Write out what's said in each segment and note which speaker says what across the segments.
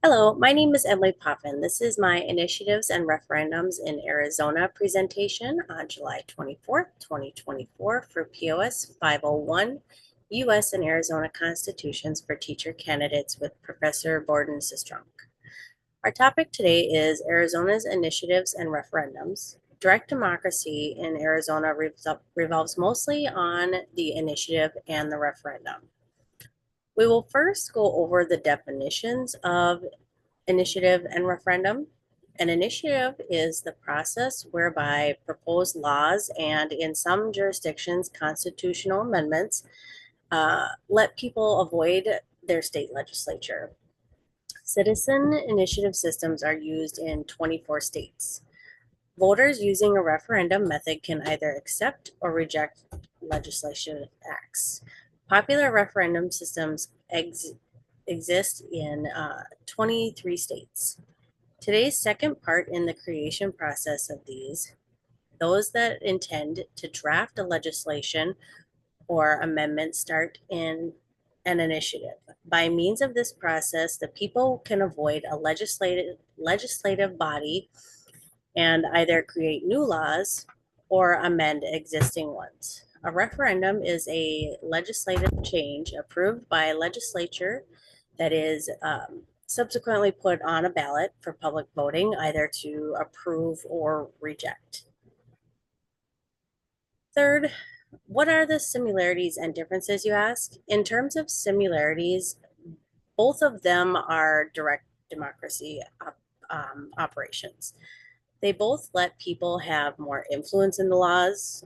Speaker 1: Hello, my name is Emily Poffin. This is my Initiatives and Referendums in Arizona presentation on July 24th, 2024 for POS 501, U.S. and Arizona Constitutions for Teacher Candidates with Professor Borden Sistrunk. Our topic today is Arizona's Initiatives and Referendums. Direct democracy in Arizona revolves mostly on the initiative and the referendum. We will first go over the definitions of initiative and referendum. An initiative is the process whereby proposed laws and, in some jurisdictions, constitutional amendments let people avoid their state legislature. Citizen initiative systems are used in 24 states. Voters using a referendum method can either accept or reject legislation acts. Popular referendum systems exist in 23 states. Today's second part in the creation process of those that intend to draft a legislation or amendment start in an initiative. By means of this process, the people can avoid a legislative body and either create new laws or amend existing ones. A referendum is a legislative change approved by a legislature that is subsequently put on a ballot for public voting, either to approve or reject. Third, what are the similarities and differences, you ask? In terms of similarities, both of them are direct democracy operations. They both let people have more influence in the laws,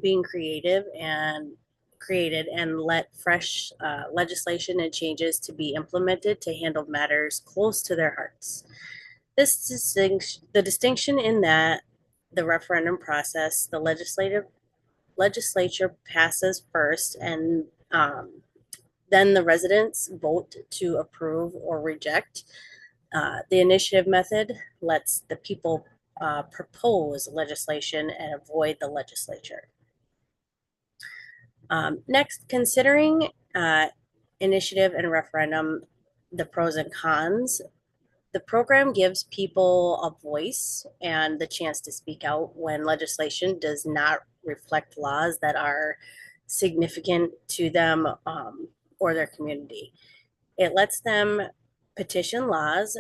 Speaker 1: being created and let fresh legislation and changes to be implemented to handle matters close to their hearts. The distinction in that the referendum process, the legislature passes first, and then the residents vote to approve or reject. The initiative method lets the people propose legislation and avoid the legislature. Next, considering initiative and referendum, the pros and cons. The program gives people a voice and the chance to speak out when legislation does not reflect laws that are significant to them or their community. It lets them petition laws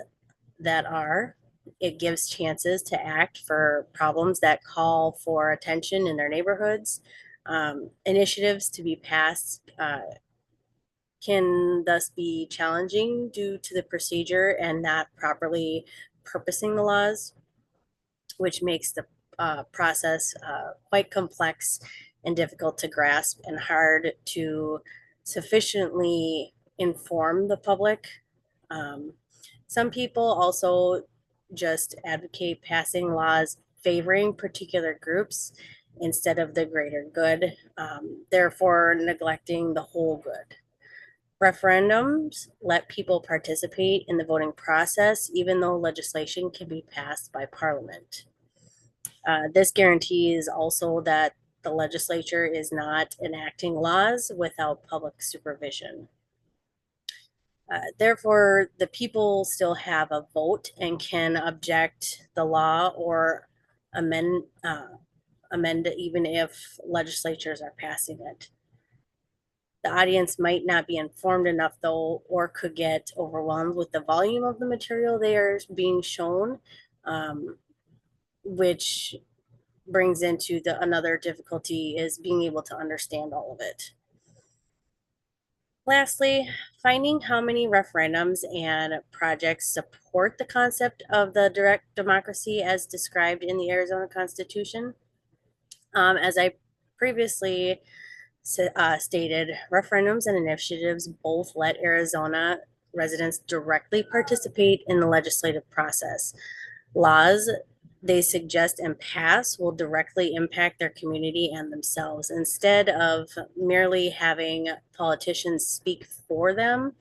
Speaker 1: it gives chances to act for problems that call for attention in their neighborhoods. Initiatives to be passed can thus be challenging due to the procedure and not properly purposing the laws, which makes the process quite complex and difficult to grasp and hard to sufficiently inform the public. Some people also just advocate passing laws favoring particular groups instead of the greater good, therefore neglecting the whole good. Referendums let people participate in the voting process, even though legislation can be passed by Parliament. This guarantees also that the legislature is not enacting laws without public supervision. Therefore, the people still have a vote and can object the law or amend it even if legislatures are passing it. The audience might not be informed enough, though, or could get overwhelmed with the volume of the material they are being shown, which brings into another difficulty is being able to understand all of it. Lastly, finding how many referendums and projects support the concept of the direct democracy as described in the Arizona Constitution. As I previously stated, referendums and initiatives both let Arizona residents directly participate in the legislative process. Laws they suggest and pass will directly impact their community and themselves instead of merely having politicians speak for them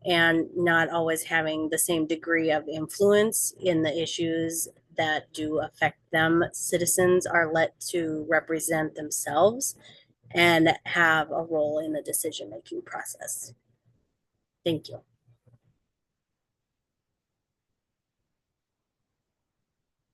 Speaker 1: and not always having the same degree of influence in the issues that do affect them. Citizens are let to represent themselves and have a role in the decision-making process. Thank you.